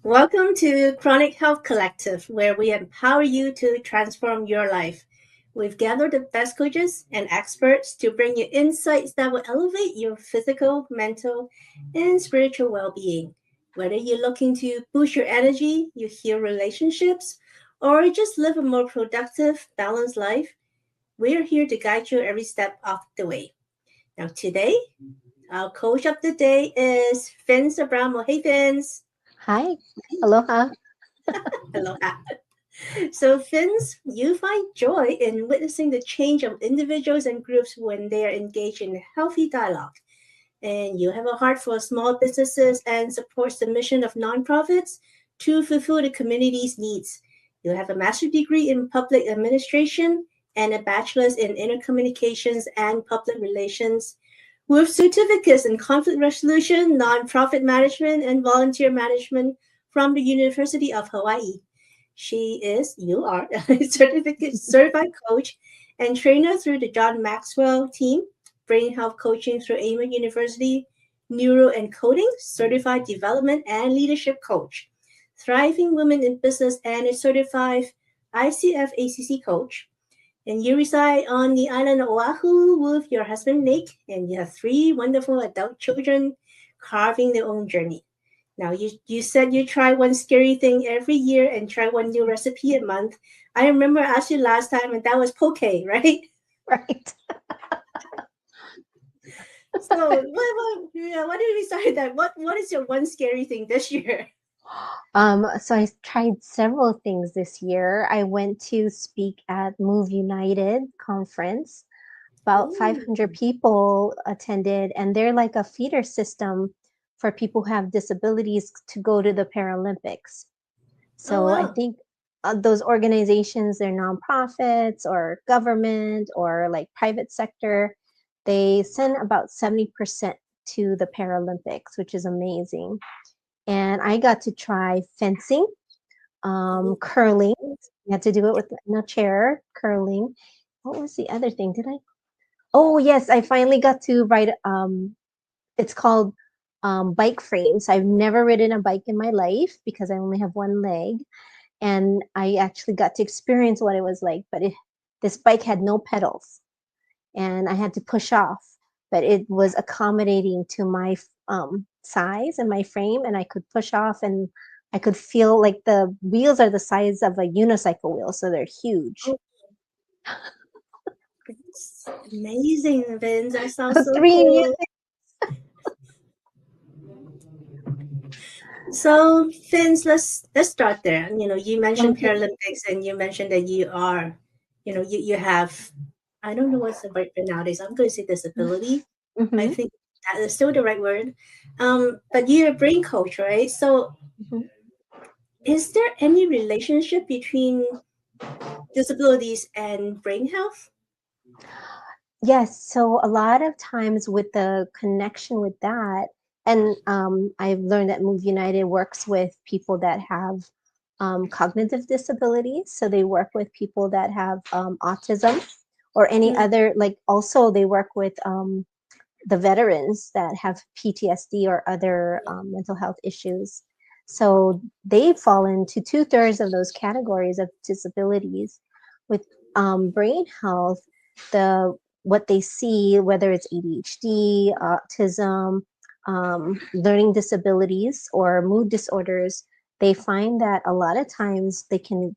Welcome to Chronic Health Collective, where we empower you to transform your life. We've gathered the best coaches and experts to bring you insights that will elevate your physical, mental, and spiritual well being. Whether you're looking to boost your energy, you heal relationships, or just live a more productive, balanced life, we're here to guide you every step of the way. Now, today, our coach of the day is Vince Abramo. Hey, Vince. Hi, aloha. Hello. So, Vince, you find joy in witnessing the change of individuals and groups when they are engaged in healthy dialogue. And you have a heart for small businesses and supports the mission of nonprofits to fulfill the community's needs. You have a master's degree in public administration and a bachelor's in intercommunications and public relations, with certificates in conflict resolution, nonprofit management, and volunteer management from the University of Hawaii. You are a certified coach and trainer through the John Maxwell team, brain health coaching through AIMA University, neuro and coding, certified development and leadership coach, thriving women in business, and a certified ICF ACC coach. And you reside on the island of Oahu with your husband Nick, and you have three wonderful adult children carving their own journey. Now, you said you try one scary thing every year and try one new recipe a month. I remember I asked you last time, and that was poke, right? Right. So, why did we start that? What is your one scary thing this year? So I tried several things this year. I went to speak at Move United conference. About Ooh, 500 people attended, and they're like a feeder system for people who have disabilities to go to the Paralympics. oh So I wow. think those organizations, they're nonprofits or government or like private sector, they send about 70% to the Paralympics, which is amazing. And I got to try fencing, Ooh. curling. You had to do it with in a chair, curling. What was the other thing? Did I? Oh, yes, I finally got to ride. It's called bike frames. I've never ridden a bike in my life because I only have one leg, and I actually got to experience what it was like. But this bike had no pedals, and I had to push off, but it was accommodating to my size and my frame, and I could push off, and I could feel like the wheels are the size of a unicycle wheel, so they're huge. Oh, it's amazing, Vince. That sounds so Three new. cool. So, Vince, let's start there. You mentioned Okay. Paralympics, and you mentioned that you are, you have, I don't know what's the right word nowadays. I'm going to say disability. I Mm-hmm. think that is still the right word. But you're a brain coach, right? So, Mm-hmm. is there any relationship between disabilities and brain health? Yes, so a lot of times with the connection with that, and I've learned that Move United works with people that have cognitive disabilities. So they work with people that have autism or any Mm, other, like also they work with the veterans that have PTSD or other mental health issues. So they fall into two-thirds of those categories of disabilities. With brain health, the what they see, whether it's ADHD, autism, learning disabilities, or mood disorders, they find that a lot of times they can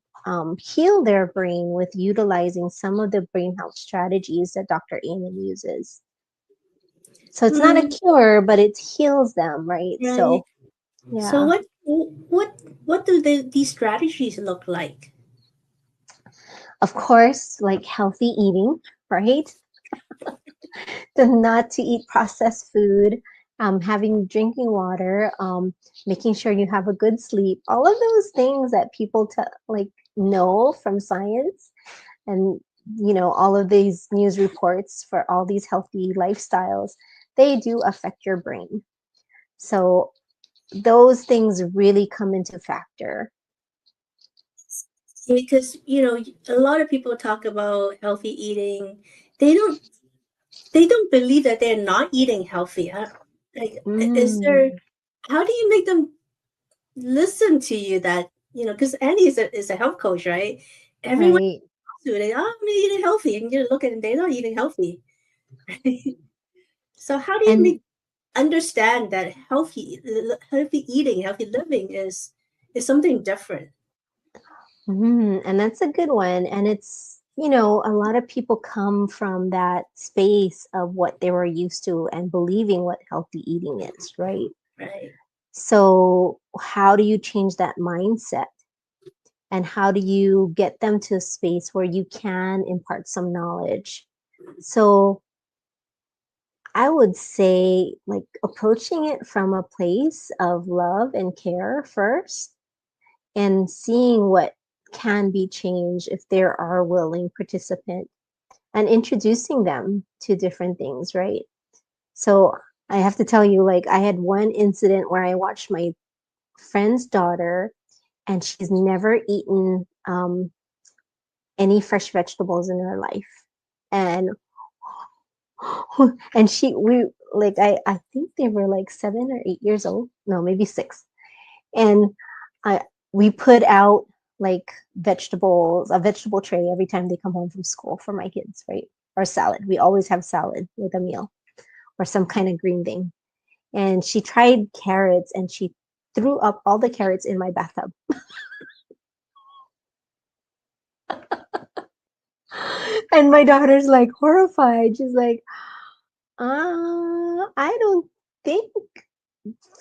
heal their brain with utilizing some of the brain health strategies that Dr. Amen uses. So it's not a mm, cure, but it heals them, right? right. So So, yeah, what do these strategies look like? of course, like healthy eating, right? To not to eat processed food, having drinking water, making sure you have a good sleep. All of those things that people like know from science, and all of these news reports for all these healthy lifestyles, they do affect your brain. So those things really come into factor. Because a lot of people talk about healthy eating. They don't they don't believe that they're not eating healthy. Like, is there? Mm. How do you make them? listen to you that, because Annie is a health coach, right? Everyone Right. do it. I'm eating healthy, and you look at them, they're not eating healthy. So how do you And make understand that healthy eating, healthy living is something different? and that's a good one. And it's, a lot of people come from that space of what they were used to and believing what healthy eating is, right? Right. So, how do you change that mindset? And how do you get them to a space where you can impart some knowledge? So, I would say, like, approaching it from a place of love and care first, and seeing what can be changed if there are willing participants, and introducing them to different things, right? So I have to tell you, like, I had one incident where I watched my friend's daughter, and she's never eaten any fresh vegetables in her life. And and we, like, I think they were like 7 or 8 years old, no, maybe 6. And I we put out like a vegetable tray every time they come home from school for my kids, right? Or salad. We always have salad with a meal or some kind of green thing. And she tried carrots, and she threw up all the carrots in my bathtub. And my daughter's like horrified. She's like, I don't think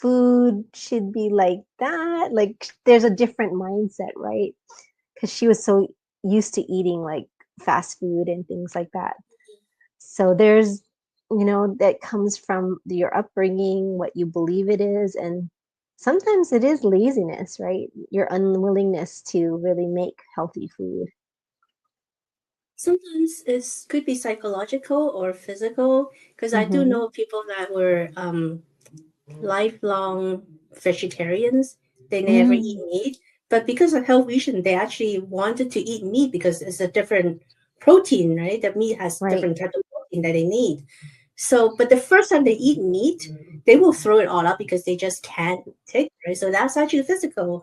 food should be like that. Like, there's a different mindset, right? Because she was so used to eating like fast food and things like that. So there's, that comes from your upbringing, what you believe it is. And sometimes it is laziness, right? Your unwillingness to really make healthy food. Sometimes it could be psychological or physical, because I do Mm-hmm. know people that were lifelong vegetarians. They never eat Mm, meat, but because of health reason, they actually wanted to eat meat because it's a different protein, right? The meat has right. different type of protein that they need. So, but the first time they eat meat, they will throw it all up because they just can't take it, right? So that's actually physical.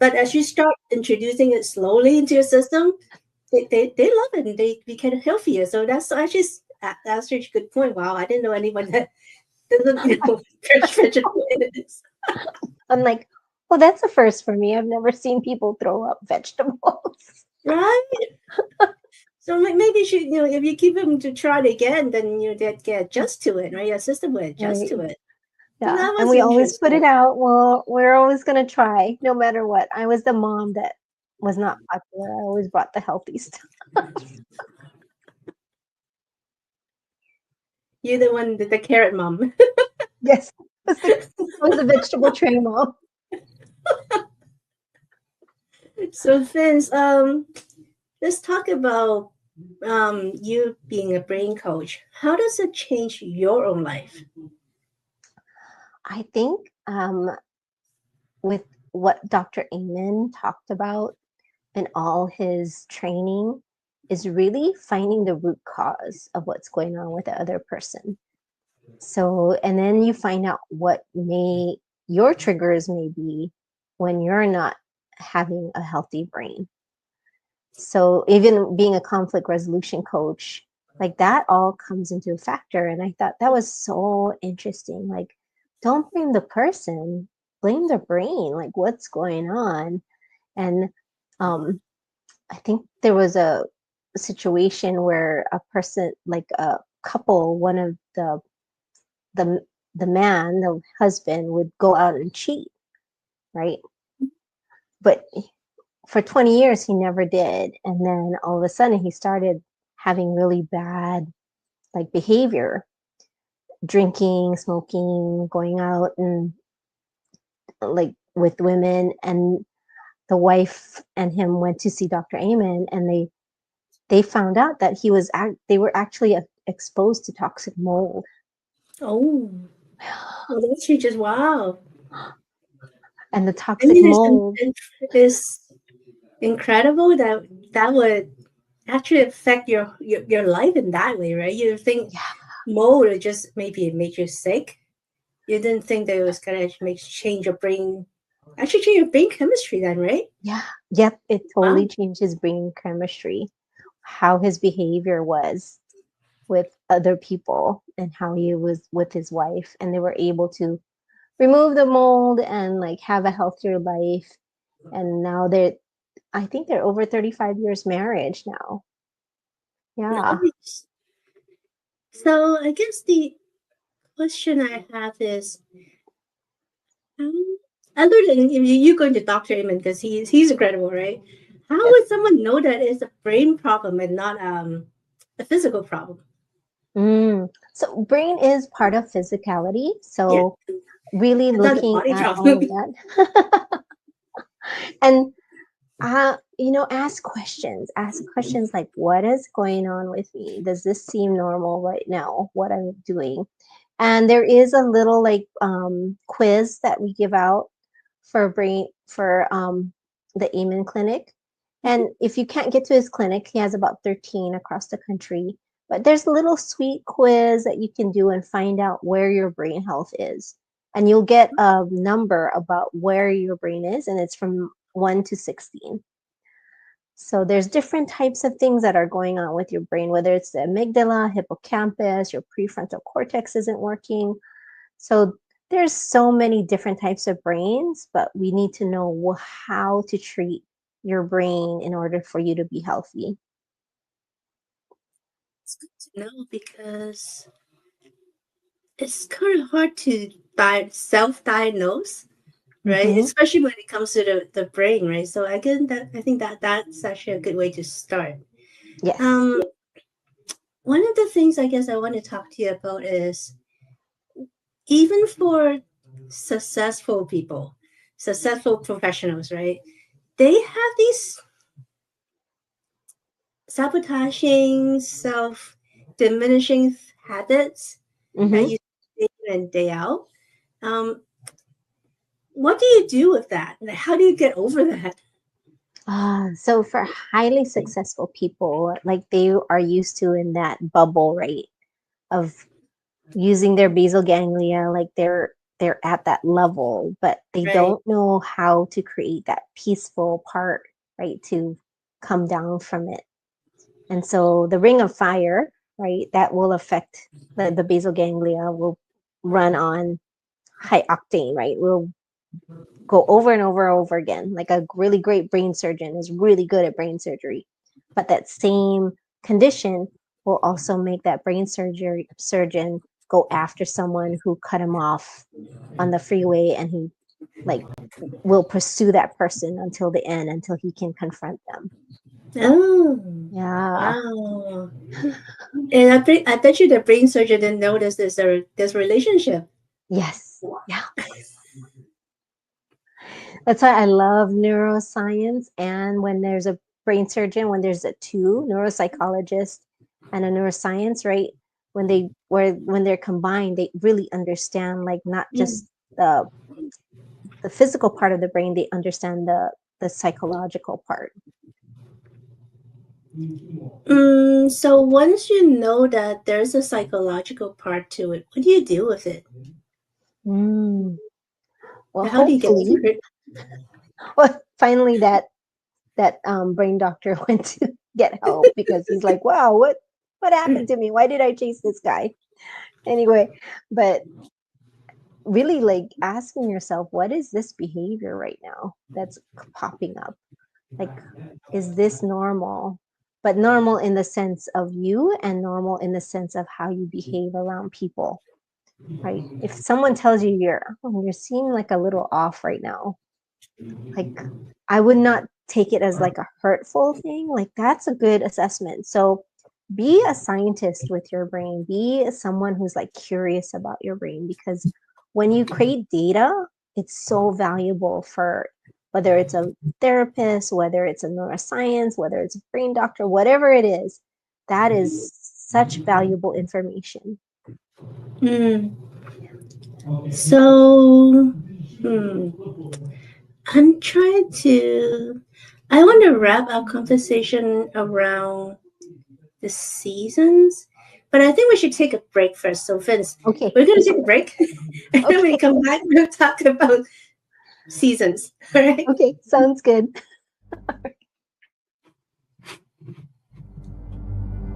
But as you start introducing it slowly into your system, they love it and they become healthier. So that's actually a good point. Wow, I didn't know anyone that doesn't fresh vegetable is. I'm like, well, that's a first for me. I've never seen people throw up vegetables. Right? So maybe you should, if you keep them to try it again, then they get adjust to it, right? Your system will adjust Right. to it. So Yeah. that And was we always put interesting. it out. Well, we're always going to try no matter what. I was the mom that was not popular. I always brought the healthy stuff. You're the one, the carrot mom. Yes. I was the vegetable tray mom. So Vince, let's talk about you being a brain coach. How does it change your own life? I think with what Dr. Amen talked about in all his training is really finding the root cause of what's going on with the other person. So, and then you find out what your triggers may be when you're not having a healthy brain. So, even being a conflict resolution coach, like that all comes into a factor. And I thought that was so interesting. Like, don't blame the person, blame the brain. Like, what's going on? And I think there was a situation where a person, like a couple, one of the the man, the husband, would go out and cheat, right? But for 20 years he never did, and then all of a sudden he started having really bad like behavior, drinking, smoking, going out and like with women. And the wife and him went to see Dr. Amen, and they found out that they were actually exposed to toxic mold. Oh, well, that's just wow. And the I toxic mean, mold, it's incredible that that would actually affect your life in that way, right? You think yeah, mold would just maybe it made you sick. You didn't think that it was gonna make change your brain Actually change your brain chemistry then, right? Yeah. Yep. It totally Wow. changed his brain chemistry, how his behavior was with other people and how he was with his wife. And they were able to remove the mold and like have a healthier life. And now I think they're over 35 years marriage now. Yeah. Nice. So I guess the question I have is, other than if you going to Dr. Amen because he's incredible, right? How Yes. would someone know that it's a brain problem and not a physical problem? So brain is part of physicality. Yeah, So really it's not a looking body at all problem. of that. And ask questions. Ask questions like, what is going on with me? Does this seem normal right now? What I'm doing? And there is a little like quiz that we give out for the Amen Clinic. And if you can't get to his clinic, he has about 13 across the country. But there's a little sweet quiz that you can do and find out where your brain health is. And you'll get a number about where your brain is, and it's from 1 to 16. So there's different types of things that are going on with your brain, whether it's the amygdala, hippocampus, your prefrontal cortex isn't working. So there's so many different types of brains, but we need to know how to treat your brain in order for you to be healthy. It's good to know because it's kind of hard to self-diagnose, right? Mm-hmm. Especially when it comes to the brain, right? So I think that that's actually a good way to start. Yes. Um, one of the things I guess I want to talk to you about is even for successful people, successful professionals, right? They have these sabotaging, self diminishing habits that Mm-hmm. you see day in and day out. Um, what do you do with that? Like, how do you get over that? So for highly successful people, like they are used to in that bubble, right, of using their basal ganglia, like they're at that level, but they Right. don't know how to create that peaceful part, right, to come down from it. And so the ring of fire, right, that will affect the basal ganglia will run on high octane, right? Will go over and over and over again. Like a really great brain surgeon is really good at brain surgery. But that same condition will also make that brain surgeon go after someone who cut him off on the freeway, and he like will pursue that person until the end, until he can confront them. Oh, Yeah. wow. And I bet you the brain surgeon didn't notice this relationship. Yes. Yeah. That's why I love neuroscience. And when there's a brain surgeon, when there's a two neuropsychologist and a neuroscience, right? When they're combined, they really understand like not Mm. just the physical part of the brain, they understand the psychological part. So once you know that there's a psychological part to it, what do you do with it? Mm. Well, How do you get hopefully, over it? well, finally that brain doctor went to get help because he's like, wow, what happened to me? Why did I chase this guy? Anyway, but really like asking yourself, what is this behavior right now that's popping up? Like, is this normal? But normal in the sense of you, and normal in the sense of how you behave around people, right? If someone tells you you seem like a little off right now, like I would not take it as like a hurtful thing. Like that's a good assessment. So be a scientist with your brain. Be someone who's like curious about your brain, because when you create data, it's so valuable for whether it's a therapist, whether it's a neuroscience, whether it's a brain doctor, whatever it is, that is such valuable information. Hmm. So, hmm, I'm trying to. I want to wrap our conversation around the seasons, but I think we should take a break first. So, Vince, Okay. we're going to take a break, and then when we Okay. come back, we'll talk about seasons. All right. Okay, sounds good.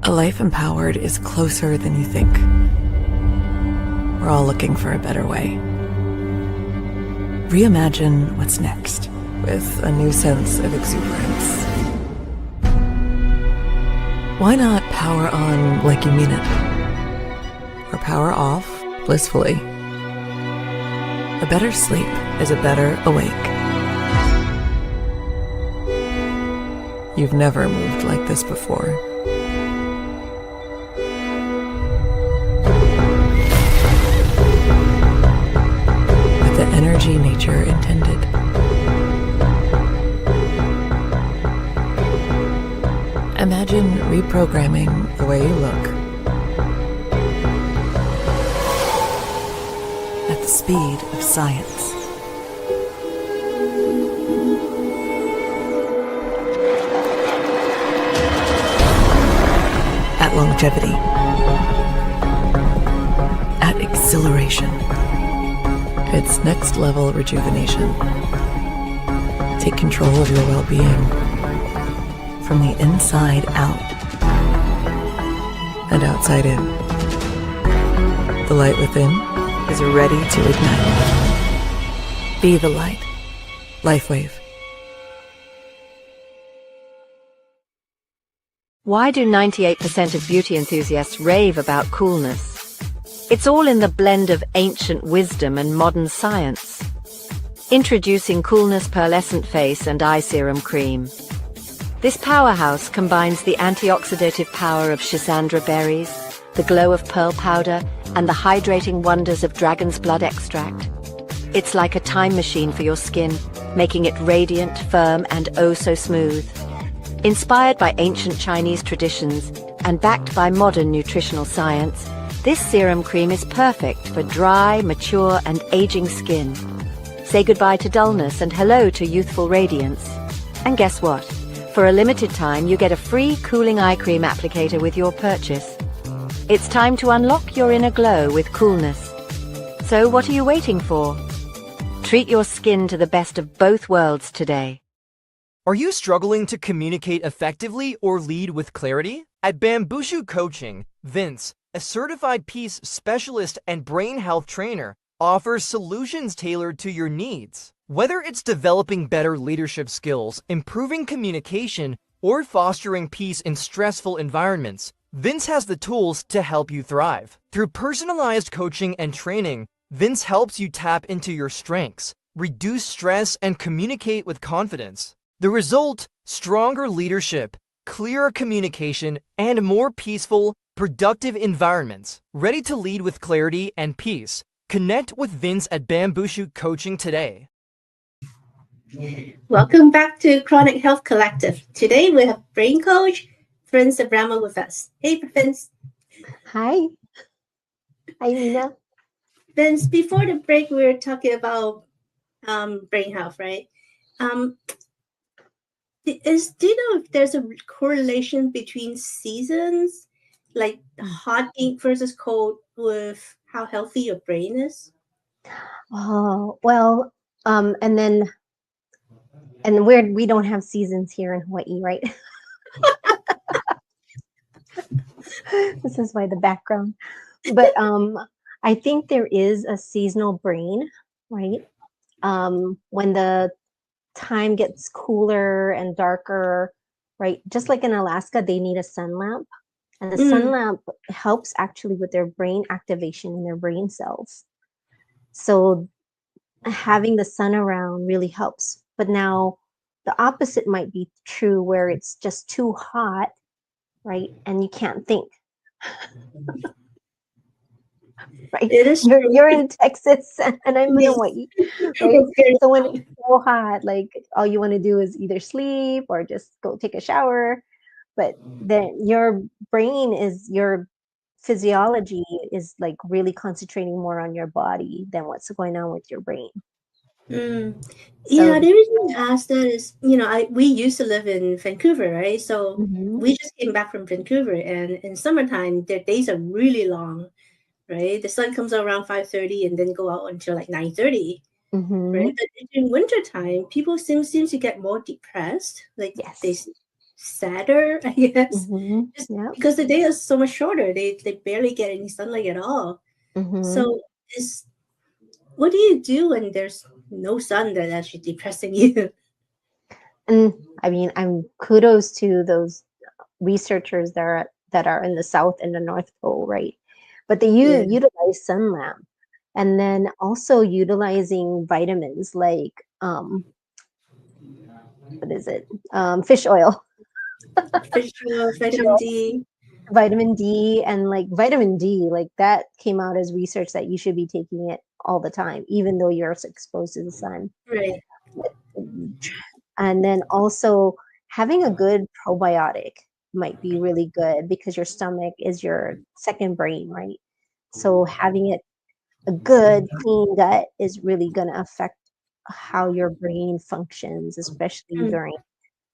A life empowered is closer than you think. We're all looking for a better way. Reimagine what's next with a new sense of exuberance. Why not power on like you mean it? Or power off blissfully? A better sleep is a better awake. You've never moved like this before. With the energy nature intended. Imagine reprogramming the way you look at the speed of science. At longevity. At exhilaration. It's next level rejuvenation. Take control of your well-being from the inside out and outside in. The light within is ready to ignite. Be the light. LifeWave. Why do 98% of beauty enthusiasts rave about coolness? It's all in the blend of ancient wisdom and modern science. Introducing Coolness Pearlescent Face and Eye Serum Cream. This powerhouse combines the antioxidative power of schisandra berries, the glow of pearl powder, and the hydrating wonders of dragon's blood extract. It's like a time machine for your skin, making it radiant, firm, and oh so smooth. Inspired by ancient Chinese traditions and backed by modern nutritional science, this serum cream is perfect for dry, mature, and aging skin. Say goodbye to dullness and hello to youthful radiance. And guess what? For a limited time, you get a free cooling eye cream applicator with your purchase. It's time to unlock your inner glow with coolness. So what are you waiting for? Treat your skin to the best of both worlds today. Are you struggling to communicate effectively or lead with clarity? At Bambushu Coaching, Vince, a certified peace specialist and brain health trainer, offers solutions tailored to your needs. Whether it's developing better leadership skills, improving communication, or fostering peace in stressful environments, Vince has the tools to help you thrive. Through personalized coaching and training, Vince helps you tap into your strengths, reduce stress, and communicate with confidence. The result: stronger leadership, clearer communication, and more peaceful, productive environments. Ready to lead with clarity and peace? Connect with Vince at Bambushu Coaching today. Welcome back to Chronic Health Collective. Today we have brain coach Vince Abramo with us. Hey, Vince. Hi. Hi, Minna. Vince, before the break, we were talking about brain health, right? Do you know if there's a correlation between seasons, like hot ink versus cold, with how healthy your brain is? Oh, well, and we don't have seasons here in Hawaii, right? This is why the background. But I think there is a seasonal brain, right? When the time gets cooler and darker, right? Just like in Alaska, they need a sun lamp. And the sun lamp helps actually with their brain activation in their brain cells. So having the sun around really helps. But now the opposite might be true, where it's just too hot, right? And you can't think. Right? It is You're in Texas and I'm in Hawaii, right? So when it's so hot, like all you want to do is either sleep or just go take a shower. But then your brain is, your physiology is like really concentrating more on your body than what's going on with your brain. Yeah, the reason I asked that is, we used to live in Vancouver, right? So we just came back from Vancouver, and in summertime, their days are really long, right? The sun comes out around 5:30 and then go out until like 9:30. right? But in wintertime, people seem to get more depressed, like they Yes. sadder, I guess, just Yeah. because the day is so much shorter. They barely get any sunlight at all. So is what do you do when there's no sun that's actually depressing you? And I mean, I'm kudos to those researchers that are in the South and the North Pole, right? But they Yeah. utilize sun lamp, and then also utilizing vitamins like what is it? Fish oil, Fish oil, fish vitamin oil, D. vitamin D, and like vitamin D, like that came out as research that you should be taking it all the time, even though you're exposed to the sun. Right. And then also having a good probiotic might be really good because your stomach is your second brain, right? So having it a good clean gut is really going to affect how your brain functions, especially Mm. during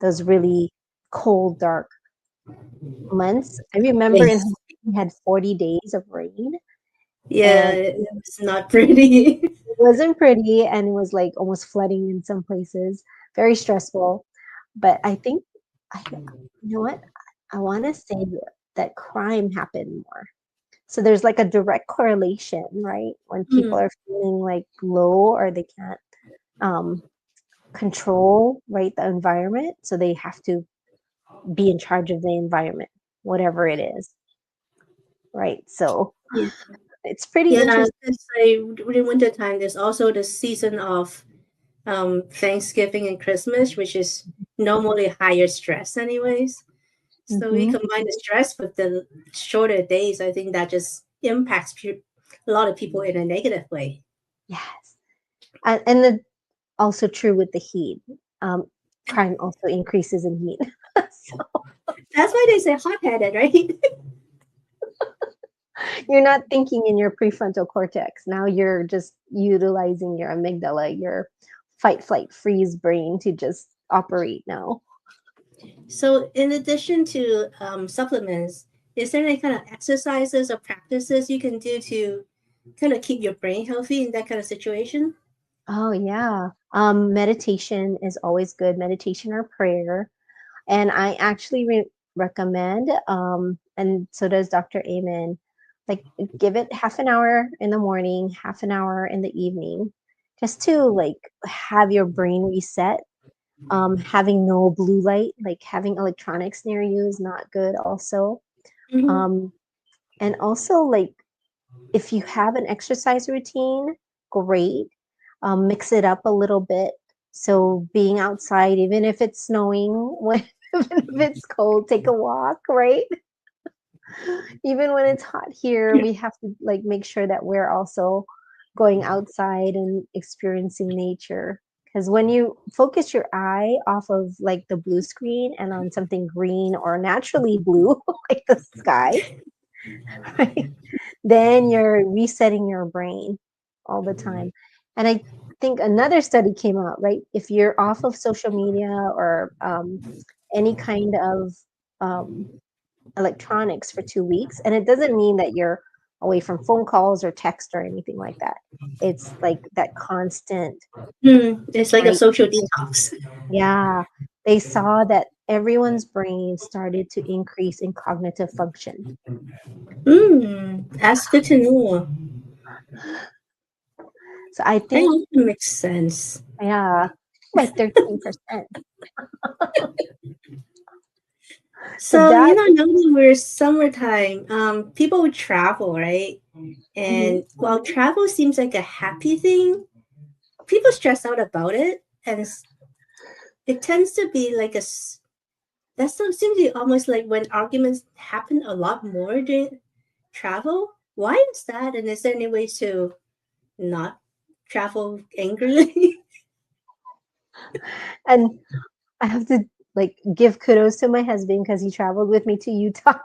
those really cold, dark months. I remember in Yes. Hawaii, we had 40 days of rain, Yeah, and it's not pretty. it wasn't pretty, and it was like almost flooding in some places, very stressful. But I think, you know what? I want to say that crime happened more. So there's like a direct correlation, right? When people Mm. are feeling like low or they can't um, control, right, the environment. So they have to be in charge of the environment, whatever it is, right? So Yeah. it's pretty Yeah, interesting. it's like during winter time, there's also the season of Thanksgiving and Christmas, which is normally higher stress, anyways. So we Hmm. combine the stress with the shorter days. I think that just impacts a lot of people in a negative way. Yes. And the, also true with the heat. Um, Crime also increases in heat. So That's why they say hot-headed, right? you're not thinking in your prefrontal cortex. Now you're just utilizing your amygdala, your fight, flight, freeze brain to just operate now. So, in addition to supplements, is there any kind of exercises or practices you can do to kind of keep your brain healthy in that kind of situation? Oh, yeah. Meditation is always good, meditation or prayer. And I actually recommend, and so does Dr. Amen, like give it half an hour in the morning, half an hour in the evening, just to like have your brain reset. Having no blue light, like having electronics near you is not good also. Hmm. Um, and also like if you have an exercise routine, great. Mix it up a little bit. So being outside, even if it's snowing, when even if it's cold, take a walk, right? Even when it's hot here, we have to like make sure that we're also going outside and experiencing nature. Because when you focus your eye off of like the blue screen and on something green or naturally blue, like the sky, right? Then you're resetting your brain all the time. And I think another study came out, right? If you're off of social media or any kind of um, electronics for 2 weeks, and it doesn't mean that you're away from phone calls or text or anything like that. It's like that constant, It's like a right? social detox. Yeah. They saw that everyone's brain started to increase in cognitive function. That's good to know. So I That think, also makes sense. yeah, like 13%. So So, that, now that we're summertime, people would travel, right? mhm. And while travel seems like a happy thing, people stress out about it, and it tends to be like that seems to be almost like when arguments happen a lot more during travel. Why is that? And is there any ways to not travel angrily? And I have to like give kudos to my husband because he traveled with me to Utah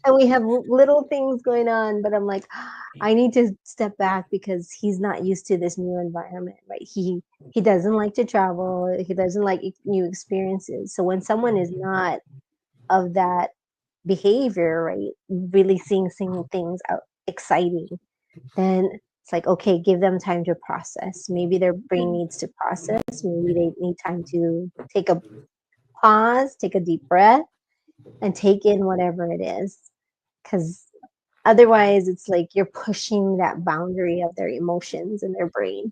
and we have little things going on, but I'm like, I need to step back because he's not used to this new environment, right? He doesn't like to travel, he doesn't like new experiences. So when someone is not of that behavior, right, really seeing things out exciting, then It's like, okay, give them time to process. Maybe their brain needs to process. Maybe they need time to take a pause, take a deep breath, and take in whatever it is. Because otherwise, it's like you're pushing that boundary of their emotions in their brain.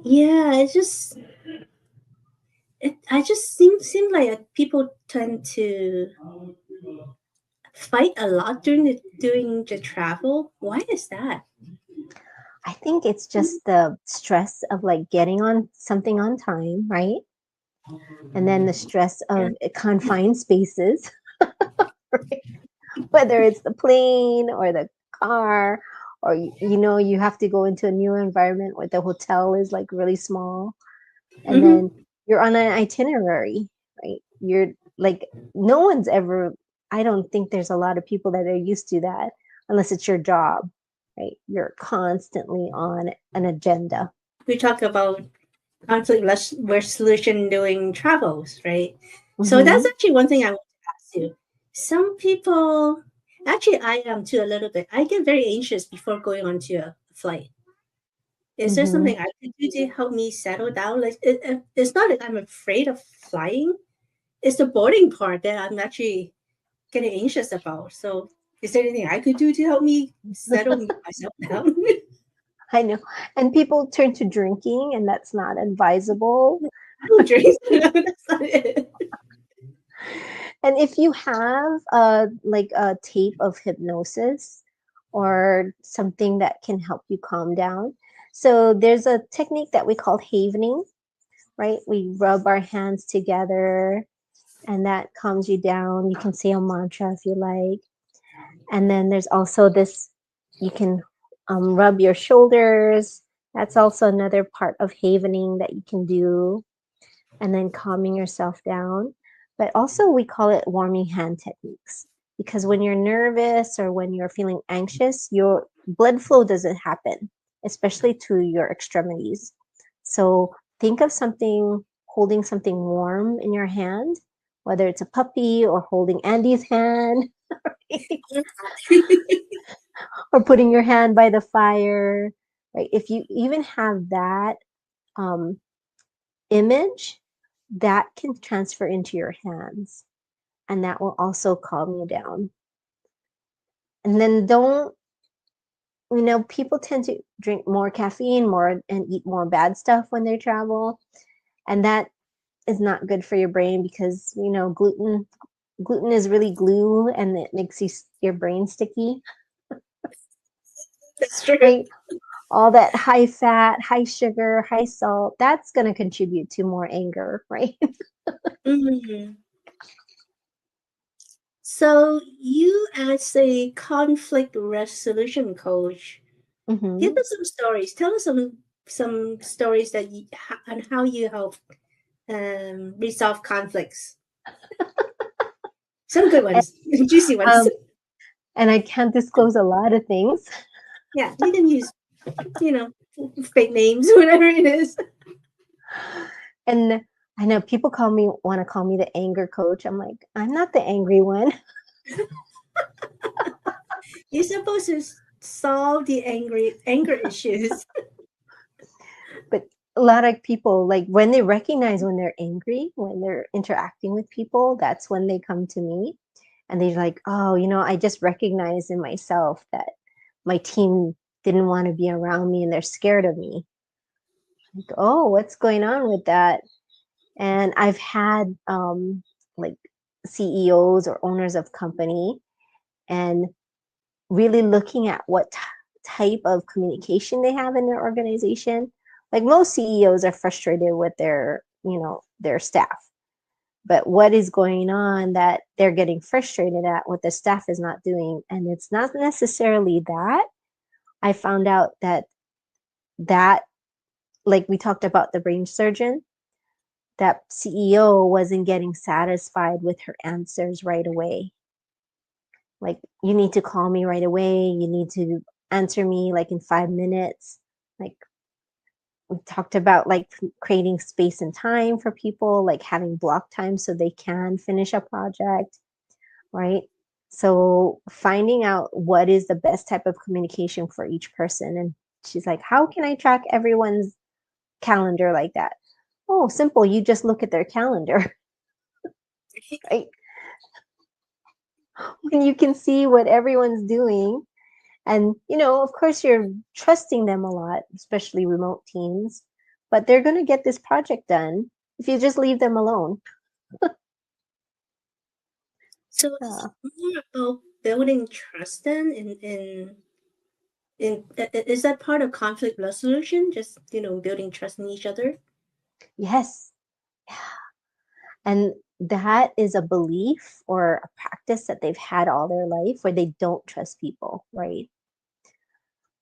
Yeah, I just seem like people tend to fight a lot during the travel. Why is that? I think it's just the stress of like getting on something on time, right? And then the stress of confined spaces, right? Whether it's the plane or the car, or you have to go into a new environment where the hotel is like really small, and then you're on an itinerary, right? You're like, no one's ever, I don't think there's a lot of people that are used to that unless it's your job, right? You're constantly on an agenda. We talk about conflict resolution during travels, right? So that's actually one thing I want to ask you. Some people, actually, I am too a little bit. I get very anxious before going onto a flight. Is there something I can do to help me settle down? Like it's not that I'm afraid of flying. It's the boarding part that I'm actually getting anxious about. So is there anything I could do to help me settle myself down? I know. And people turn to drinking, and that's not advisable. Who drinks? That's not it. And if you have like a tape of hypnosis or something that can help you calm down. So there's a technique that we call havening, right? We rub our hands together and that calms you down. You can say a mantra if you like. And then there's also this, you can rub your shoulders. That's also another part of havening that you can do. And then calming yourself down. But also we call it warming hand techniques, because when you're nervous or when you're feeling anxious, your blood flow doesn't happen, especially to your extremities. So think of something, holding something warm in your hand, whether it's a puppy or holding Andy's hand, or putting your hand by the fire, right? If you even have that image, that can transfer into your hands, and that will also calm you down. And then people tend to drink more caffeine more and eat more bad stuff when they travel, and that is not good for your brain, because gluten is really glue, and it makes your brain sticky. That's true. Right? All that high fat, high sugar, high salt, that's going to contribute to more anger, right? So you, as a conflict resolution coach, give us some stories. Tell us some stories that on how you help resolve conflicts. Some good ones, juicy ones. And I can't disclose a lot of things. Yeah, you can use, fake names, whatever it is. And I know people want to call me the anger coach. I'm like, I'm not the angry one. You're supposed to solve the anger issues. But a lot of people, like when they recognize when they're angry, when they're interacting with people, that's when they come to me. And they're like, oh, I just recognize in myself that my team didn't want to be around me and they're scared of me. Like, oh, what's going on with that? And I've had like CEOs or owners of company, and really looking at what type of communication they have in their organization. Like most CEOs are frustrated with their staff. But what is going on that they're getting frustrated at what the staff is not doing? And it's not necessarily that. I found out that, like we talked about the brain surgeon, that CEO wasn't getting satisfied with her answers right away. Like, you need to call me right away. You need to answer me like in 5 minutes. Like, we talked about like creating space and time for people, like having block time so they can finish a project, right? So finding out what is the best type of communication for each person. And she's like, how can I track everyone's calendar like that? Oh, simple. You just look at their calendar, right? When you can see what everyone's doing. And, of course, you're trusting them a lot, especially remote teams, but they're going to get this project done if you just leave them alone. So it's more about building trust then is that part of conflict resolution? Just, building trust in each other? Yes. Yeah. And that is a belief or a practice that they've had all their life where they don't trust people, right?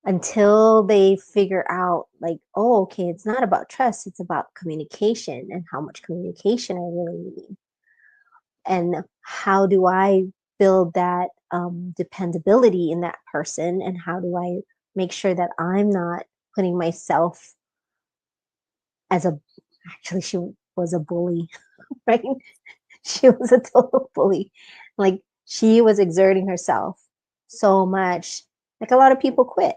Until they figure out like, oh, okay, it's not about trust, it's about communication and how much communication I really need. And how do I build that dependability in that person? And how do I make sure that I'm not putting myself actually, she was a bully, right? She was a total bully. Like, she was exerting herself so much. Like, a lot of people quit.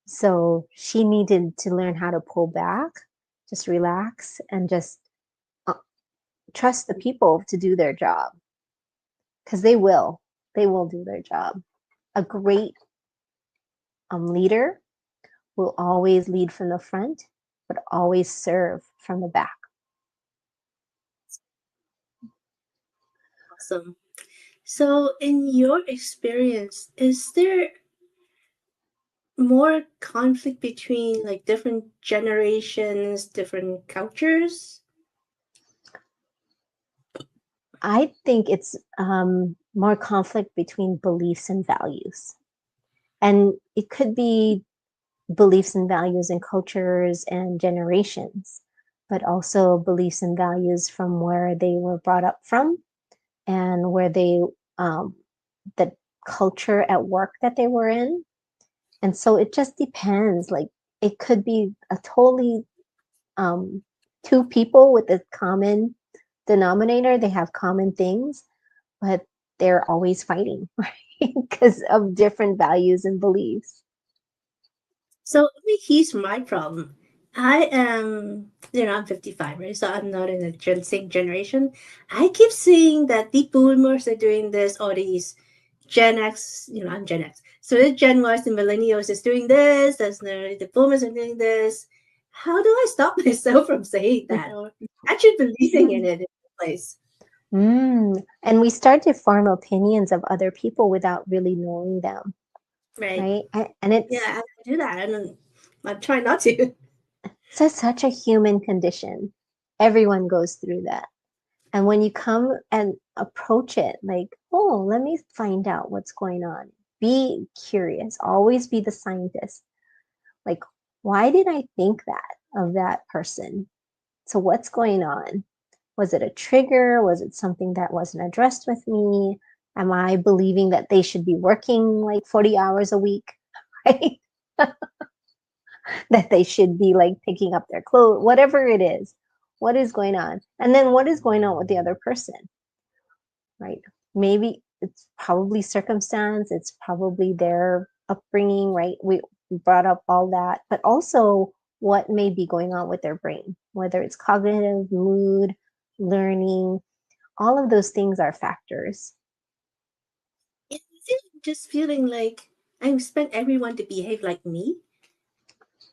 So she needed to learn how to pull back, just relax, and just trust the people to do their job. Because they will do their job. A great leader will always lead from the front, but always serve from the back. Awesome. So in your experience, is there more conflict between like different generations, different cultures? I think it's more conflict between beliefs and values. And it could be beliefs and values in cultures and generations, but also beliefs and values from where they were brought up from and where they, the culture at work that they were in. And so it just depends. Like, it could be a totally two people with a common denominator. They have common things, but they're always fighting, right? Because of different values and beliefs. So here's my problem. I am, I'm 55, right? So I'm not in the same generation. I keep seeing that the boomers are doing this, or these Gen X, I'm Gen X. So the Gen Y, the millennials is doing this, the boomers are doing this. How do I stop myself from saying that or actually believing in it in the place? And we start to form opinions of other people without really knowing them. Right. And it's, yeah, I do that. And I'm trying not to. So such a human condition. Everyone goes through that. And when you come and approach it like, oh, let me find out what's going on. Be curious. Always be the scientist. Like, why did I think that of that person? So what's going on? Was it a trigger? Was it something that wasn't addressed with me? Am I believing that they should be working like 40 hours a week? Right? That they should be like picking up their clothes, whatever it is. What is going on? And then what is going on with the other person? Right? Maybe it's probably circumstance, it's probably their upbringing, right? We brought up all that, but also what may be going on with their brain, whether it's cognitive, mood, learning, all of those things are factors. Just feeling like I expect everyone to behave like me.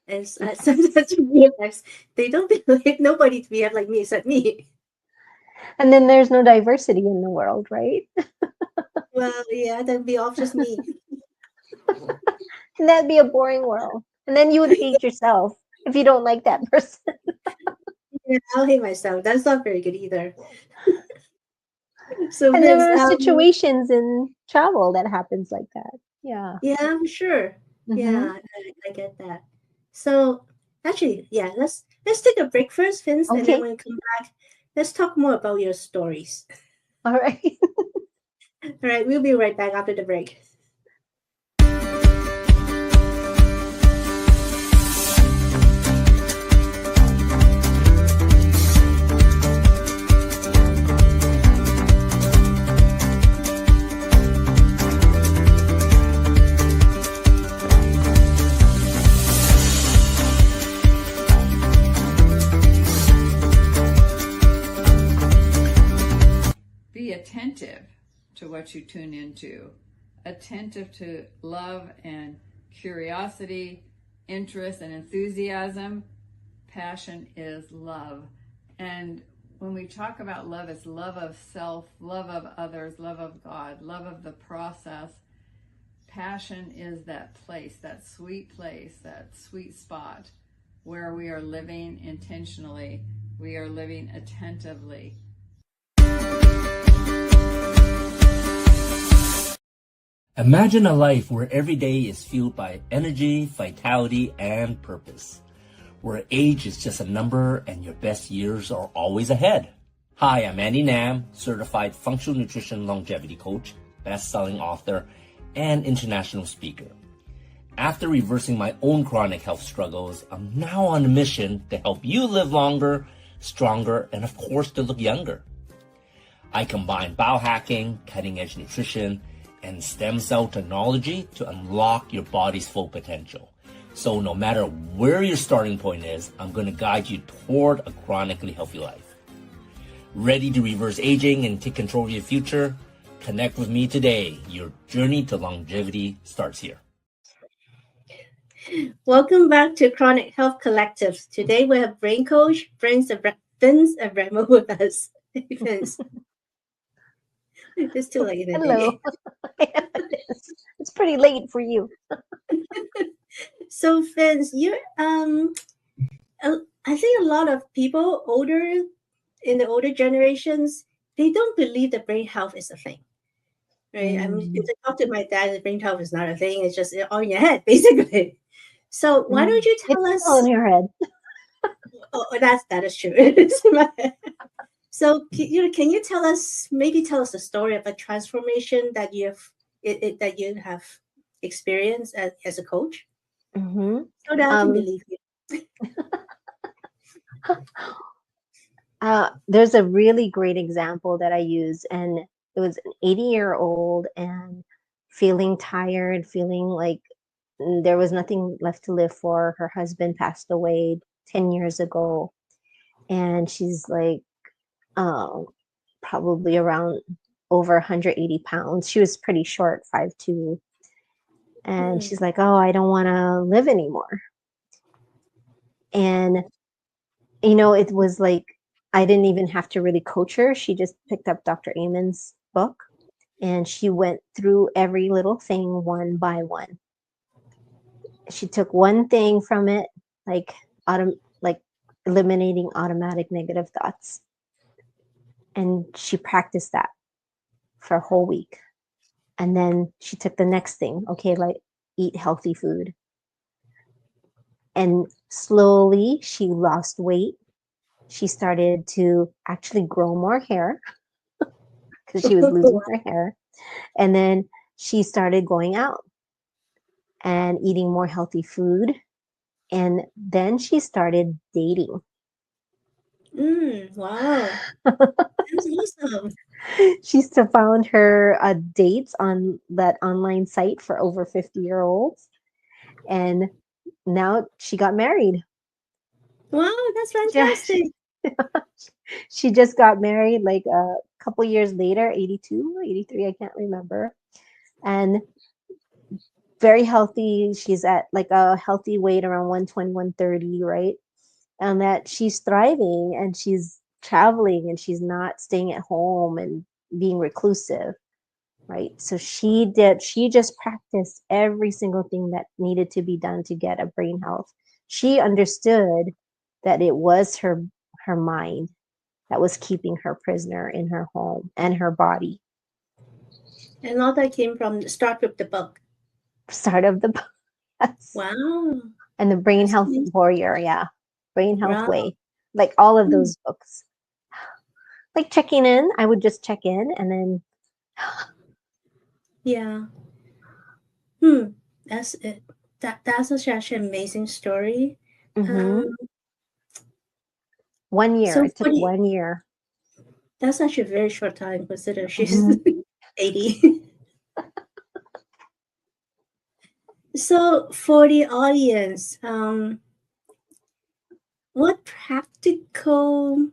And sometimes realize they don't behave, nobody to behave like me except me. And then there's no diversity in the world, right? Well, yeah, that'd be all just me. And that'd be a boring world. And then you would hate yourself if you don't like that person. Yeah, I'll hate myself. That's not very good either. So and there are situations in travel that happens like that. Yeah. Yeah, I'm sure. Mm-hmm. Yeah, I get that. So actually, yeah, let's take a break first, Vince, and then when we come back, let's talk more about your stories. All right. All right, we'll be right back after the break. attentive to what you tune into, attentive to love and curiosity, interest and enthusiasm. Passion is love. And when we talk about love, it's love of self, love of others, love of God, love of the process. Passion is that place, that sweet spot where we are living intentionally, we are living attentively. Imagine a life where every day is fueled by energy, vitality, and purpose. Where age is just a number and your best years are always ahead. Hi, I'm Andy Nam, certified functional nutrition longevity coach, best-selling author, and international speaker. After reversing my own chronic health struggles, I'm now on a mission to help you live longer, stronger, and of course to look younger. I combine biohacking, cutting-edge nutrition, and stem cell technology to unlock your body's full potential. So no matter where your starting point is, I'm going to guide you toward a chronically healthy life. Ready to reverse aging and take control of your future? Connect with me today. Your journey to longevity starts here. Welcome back to Chronic Health Collective. Today we have brain coach Vince Abramo with us. Hey, Vince. It's too late in the Hello. day. It's pretty late for you. So Vince, I think a lot of people in the older generations, they don't believe that brain health is a thing. Right? I mean, if I talk to my dad, the brain health is not a thing. It's just all in your head, basically. So why don't you tell us? It's all in your head. Oh, that is true. So can you tell us the story of a transformation that you have experienced as a coach? Mm-hmm. So that I can believe you. There's a really great example that I use, and it was an 80-year-old and feeling tired, feeling like there was nothing left to live for. Her husband passed away 10 years ago, and she's like probably around over 180 pounds. She was pretty short, 5'2". And she's like, oh, I don't want to live anymore. And, it was like, I didn't even have to really coach her. She just picked up Dr. Amen's book and she went through every little thing one by one. She took one thing from it, like eliminating automatic negative thoughts. And she practiced that for a whole week. And then she took the next thing, okay, like eat healthy food. And slowly she lost weight. She started to actually grow more hair because she was losing her hair. And then she started going out and eating more healthy food. And then she started dating. Wow. That's awesome. She still found her dates on that online site for over 50-year-olds. And now she got married. Wow, that's fantastic. She just got married like a couple years later, 82, 83, I can't remember. And very healthy. She's at like a healthy weight around 120, 130, right? And that she's thriving and she's traveling and she's not staying at home and being reclusive, right? So she just practiced every single thing that needed to be done to get a brain health. She understood that it was her mind that was keeping her prisoner in her home and her body. And all that came from the start of the book. Start of the book. Wow. And the Brain Health Warrior, yeah. Brain Health Wow. Way. Like all of those books. Like checking in, I would just check in and then yeah. That's it. That's such an amazing story. 1 year. So it took 1 year. That's actually a very short time considering she's 80. So for the audience, what practical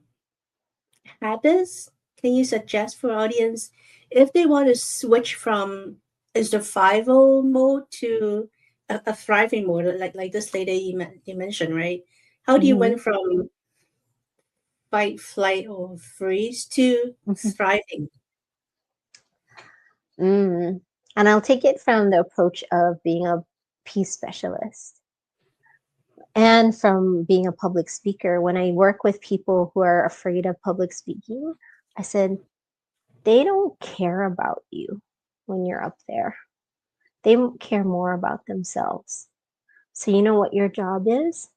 habits can you suggest for audience if they want to switch from a survival mode to a thriving mode, like this lady you mentioned, right? How do you Mm-hmm. went from fight, flight, or freeze to thriving? Mm. And I'll take it from the approach of being a peace specialist and from being a public speaker. When I work with people who are afraid of public speaking, I said, they don't care about you when you're up there. They care more about themselves. So you know what your job is?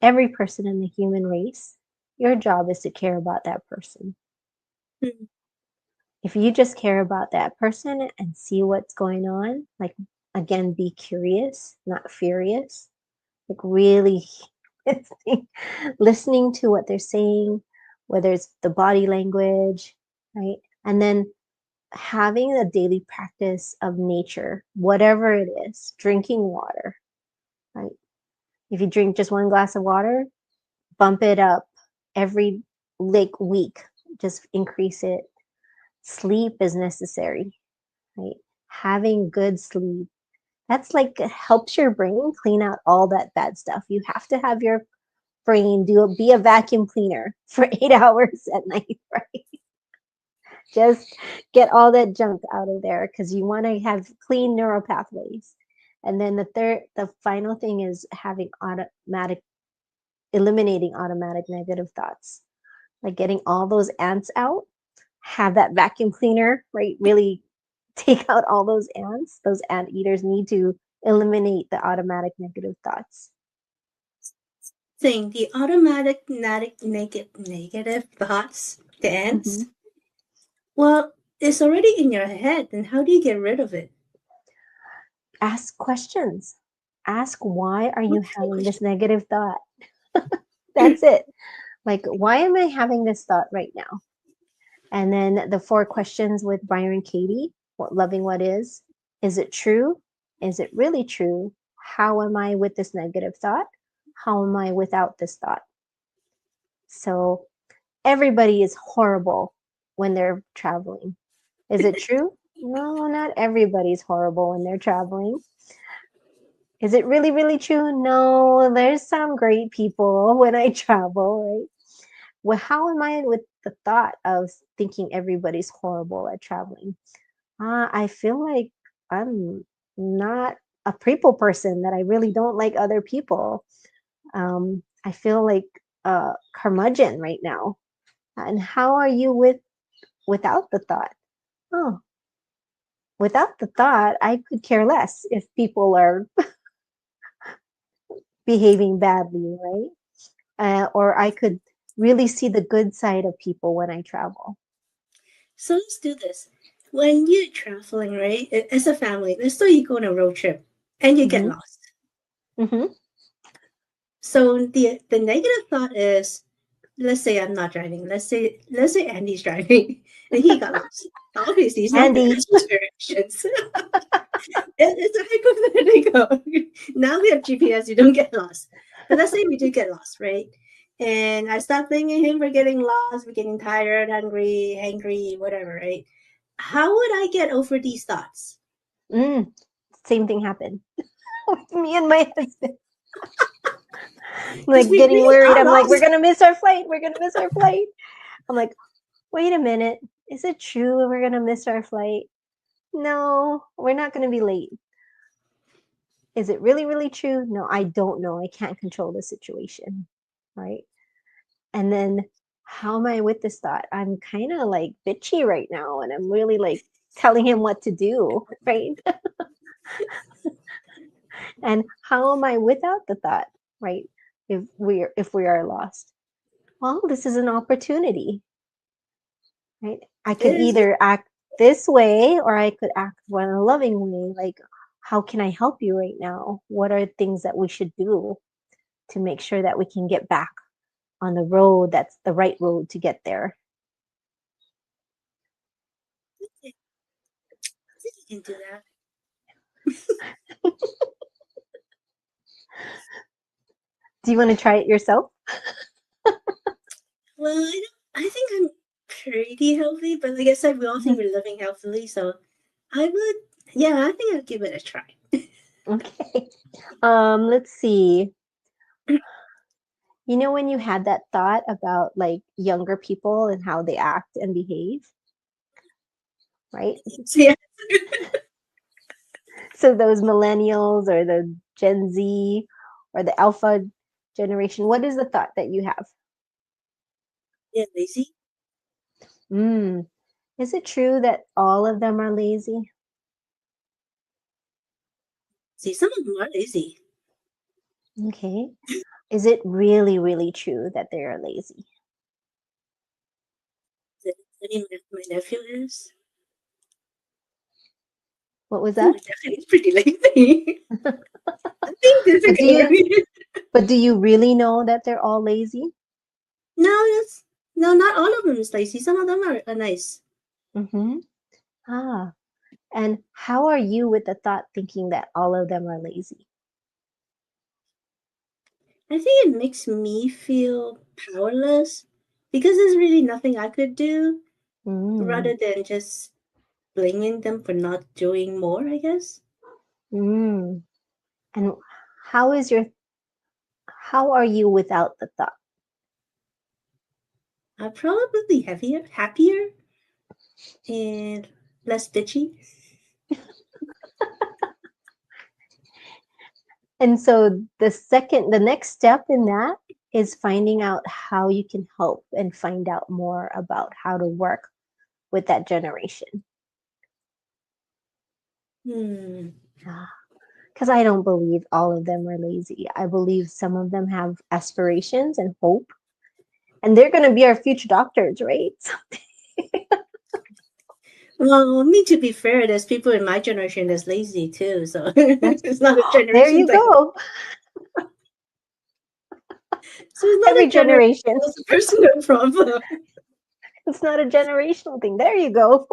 Every person in the human race, your job is to care about that person. Mhm. If you just care about that person and see what's going on, like, again, be curious, not furious, like really listening to what they're saying, whether it's the body language, right? And then having a daily practice of nature, whatever it is, drinking water, right? If you drink just one glass of water, bump it up every week, just increase it. Sleep is necessary, right? Having good sleep, that's like helps your brain clean out all that bad stuff. You have to have your brain be a vacuum cleaner for 8 hours at night, right? Just get all that junk out of there because you want to have clean neural pathways. And then the final thing is eliminating automatic negative thoughts, like getting all those ants out. Have that vacuum cleaner, right? Really take out all those ants. Those ant eaters need to eliminate the automatic negative thoughts. Thing the automatic negative thoughts, the ants. Mm-hmm. Well, it's already in your head, and how do you get rid of it? Ask questions. Ask, why are you What's the having this question? negative thought? That's it. Like, why am I having this thought right now? And then the 4 questions with Byron Katie, loving what is it true? Is it really true? How am I with this negative thought? How am I without this thought? So everybody is horrible when they're traveling. Is it true? No, not everybody's horrible when they're traveling. Is it really, really true? No, there's some great people when I travel, right? Well, how am I with the thought of thinking everybody's horrible at traveling? I feel like I'm not a people person, that I really don't like other people. I feel like a curmudgeon right now. And how are you without the thought? Oh, without the thought, I could care less if people are behaving badly, right? Or I could really see the good side of people when I travel. So let's do this. When you're traveling, right, as a family, let's say you go on a road trip and you get Mm-hmm. lost. Mm-hmm. So the negative thought is, let's say I'm not driving. Let's say Andy's driving and he got lost. Obviously, it's not good. Andy. It's just directions. It's a hypothetical. Now we have GPS. You don't get lost. But let's say we do get lost, right? And I start thinking, hey, we're getting lost. We're getting tired, hungry, hangry, whatever, right? How would I get over these thoughts? Same thing happened with me and my husband. Because Like, we getting really worried. are I'm like, lost. we're gonna miss our flight. We're gonna miss our flight. I'm like, wait a minute. Is it true we're gonna miss our flight? No, we're not gonna be late. Is it really, really true? No, I don't know. I can't control the situation. Right. And then, how am I with this thought? I'm kind of like bitchy right now, and I'm really like telling him what to do. Right. And how am I without the thought? Right. If we are lost, well, this is an opportunity, right? I could Is it? either act this way or I could act in a loving way. Like, how can I help you right now? What are things that we should do to make sure that we can get back on the road that's the right road to get there? I think you can do that. Do you want to try it yourself? Well, I think I'm pretty healthy, but like I said, we all think we're living healthily, so I think I'd give it a try. Okay. Let's see. You know, when you had that thought about like younger people and how they act and behave, right? So, yeah. So those millennials or the Gen Z or the Alpha generation, what is the thought that you have? Yeah, lazy. Is it true that all of them are lazy? See, some of them are lazy. Okay. Is it really, really true that they are lazy? My nephew is. What was My that? nephew is pretty lazy. I think this But is but do you really know that they're all lazy? No, not all of them is lazy. Some of them are nice. Mm-hmm. Ah, and how are you with the thought thinking that all of them are lazy? I think it makes me feel powerless because there's really nothing I could do rather than just blaming them for not doing more, I guess. And how how are you without the thought? I'm probably happier, and less bitchy. And so the next step in that is finding out how you can help and find out more about how to work with that generation. Because I don't believe all of them are lazy. I believe some of them have aspirations and hope. And they're going to be our future doctors, right? Well, I mean, to be fair, there's people in my generation that's lazy too, so it's not a generation There you thing. go. So it's not Every a generation, generation. it's a personal problem. It's not a generational thing. There you go.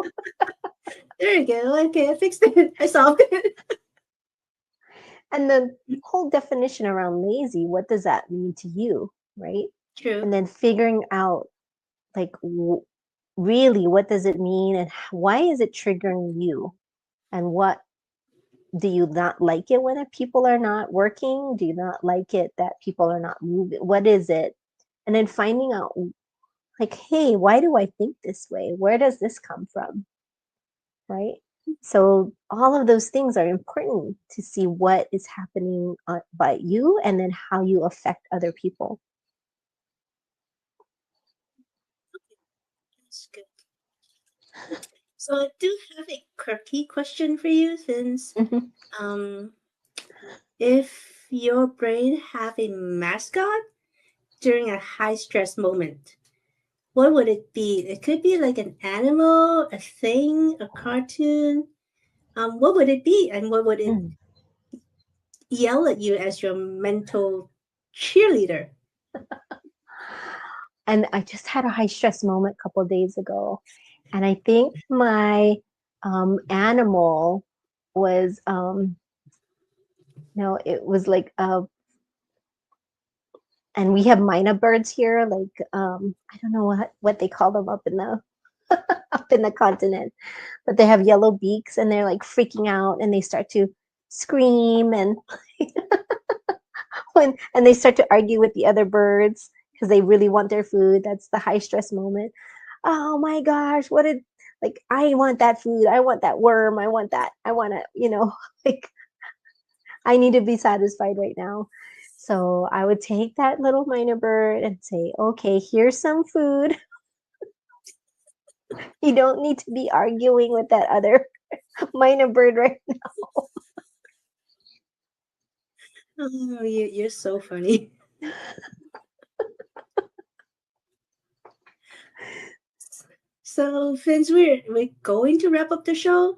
There you go. Okay, I fixed it. I solved it. And the whole definition around lazy, what does that mean to you, right? True. And then figuring out like really what does it mean and why is it triggering you, and what do you not like it when people are not working? Do you not like it that people are not moving? What is it? And then finding out like, hey, why do I think this way? Where does this come from? Right? So all of those things are important to see what is happening by you and then how you affect other people. That's good. So I do have a quirky question for you, since if your brain have a mascot during a high stress moment, what would it be? It could be like an animal, a thing, a cartoon. What would it be, and what would it yell at you as your mental cheerleader? And I just had a high stress moment a couple of days ago, and I think my animal was no, it was like and we have Minna birds here, like I don't know what they call them up in the up in the continent, but they have yellow beaks and they're like freaking out and they start to scream and and they start to argue with the other birds because they really want their food. That's the high stress moment. Oh my gosh, like I want that food. I want that worm. I want that. I want to, like I need to be satisfied right now. So I would take that little Minna bird and say, okay, here's some food. You don't need to be arguing with that other Minna bird right now. Oh, you're so funny. So, Vince, we're going to wrap up the show,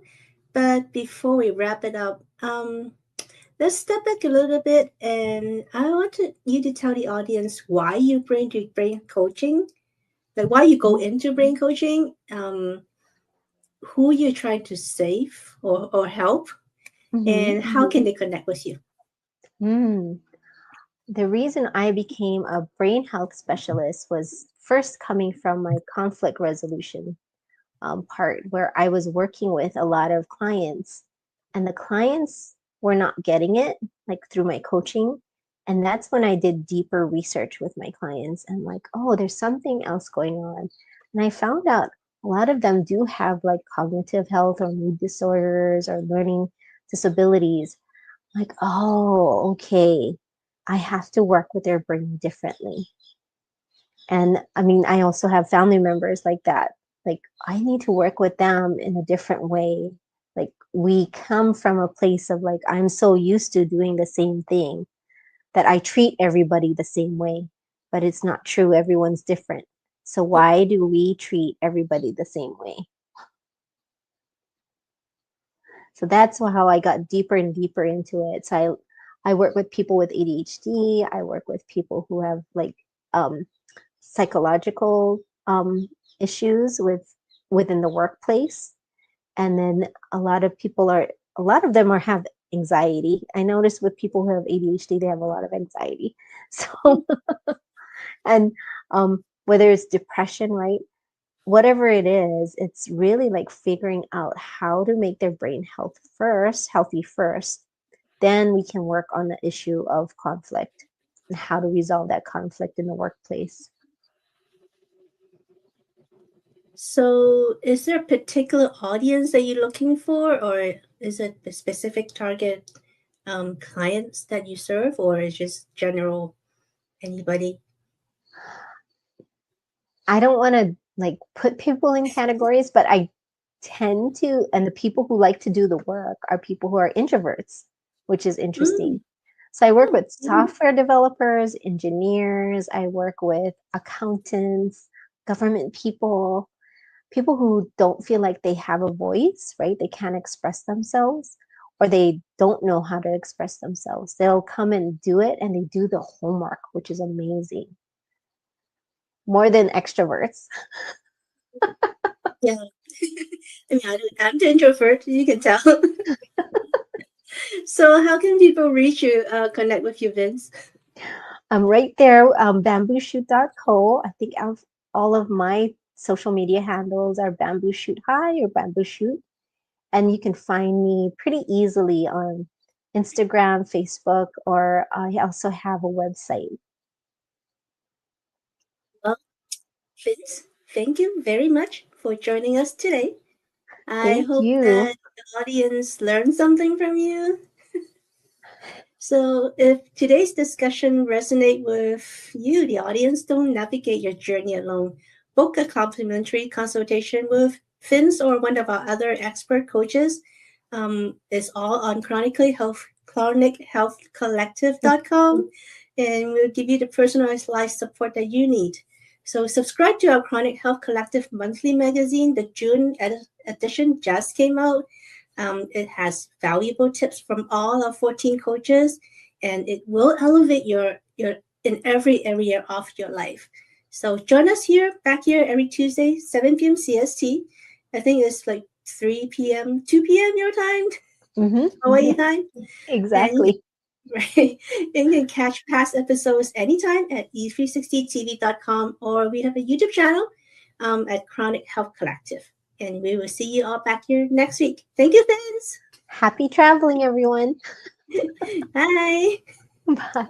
but before we wrap it up, let's step back a little bit, and I want you to tell the audience why you bring to brain coaching, like why you go into brain coaching, who you're trying to save or help, and how can they connect with you. The reason I became a brain health specialist was first coming from my conflict resolution part, where I was working with a lot of clients, and the clients were not getting it, like through my coaching. And that's when I did deeper research with my clients and like, oh, there's something else going on. And I found out a lot of them do have like cognitive health or mood disorders or learning disabilities. Like, oh, okay, I have to work with their brain differently. And I mean, I also have family members like that. Like, I need to work with them in a different way. Like, we come from a place of like, I'm so used to doing the same thing that I treat everybody the same way, but it's not true. Everyone's different. So why do we treat everybody the same way? So that's how I got deeper and deeper into it. So I work with people with ADHD. I work with people who have like psychological issues within the workplace. And then a lot of them have anxiety. I notice with people who have ADHD, they have a lot of anxiety. So, and whether it's depression, right? Whatever it is, it's really like figuring out how to make their brain healthy first. Then we can work on the issue of conflict and how to resolve that conflict in the workplace. So, is there a particular audience that you're looking for, or is it a specific target clients that you serve, or is just general anybody? I don't want to like put people in categories, but I tend to, and the people who like to do the work are people who are introverts, which is interesting. So I work with software developers, engineers, I work with accountants, government people who don't feel like they have a voice, right? They can't express themselves or they don't know how to express themselves. They'll come and do it and they do the homework, which is amazing. More than extroverts. Yeah. I mean, I'm the introvert, you can tell. So how can people reach you, connect with you, Vince? I'm right there, bambooshoot.co. I think all of my social media handles are Bamboo Shoot High or Bamboo Shoot. And you can find me pretty easily on Instagram, Facebook, or I also have a website. Well, Vince, thank you very much for joining us today. I hope that the audience learned something from you. So if today's discussion resonates with you, the audience, don't navigate your journey alone. Book a complimentary consultation with Vince or one of our other expert coaches. It's all on chronichealthcollective.com, and we'll give you the personalized life support that you need. So subscribe to our Chronic Health Collective monthly magazine. The June edition just came out. It has valuable tips from all our 14 coaches, and it will elevate your in every area of your life. So join us back here every Tuesday, 7 p.m. CST. I think it's like 3 p.m., 2 p.m. your time, Hawaii time. Exactly. Right. And you can catch past episodes anytime at e360tv.com, or we have a YouTube channel at Chronic Health Collective. And we will see you all back here next week. Thank you, Vince. Happy traveling, everyone. Bye. Bye.